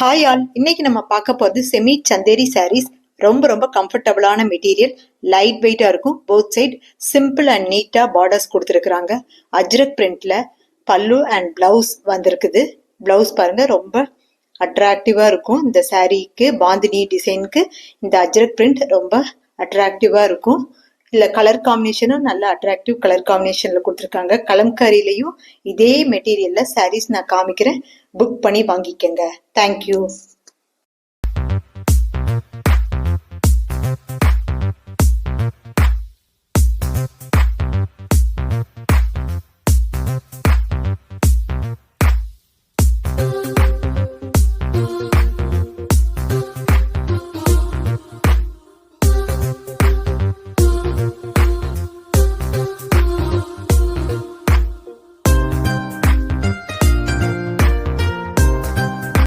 Hi all, இன்னைக்கு நம்ம பார்க்க போகிறது செமி சந்தேரி சாரீஸ். ரொம்ப ரொம்ப கம்ஃபர்டபுளான மெட்டீரியல், லைட் வெயிட்டாக இருக்கும். போத் சைட் சிம்பிள் அண்ட் நீட்டாக பார்டர்ஸ் கொடுத்துருக்குறாங்க. அஜ்ரக் பிரிண்ட்ல பல்லு அண்ட் பிளவுஸ் வந்திருக்குது. பிளவுஸ் பாருங்க, ரொம்ப அட்ராக்டிவாக இருக்கும். இந்த சாரீக்கு பாந்தினி டிசைனுக்கு இந்த அஜ்ரக் பிரிண்ட் ரொம்ப அட்ராக்டிவாக இருக்கும். இல்லை கலர் காம்பினேஷனும் நல்ல அட்ராக்டிவ் கலர் காம்பினேஷனில் கொடுத்துருக்காங்க. கலம்காரிலையும் இதே மெட்டீரியலில் சாரீஸ் நான் காமிக்கிறேன். புக் பண்ணி வாங்கிக்கங்க. தேங்க்யூ.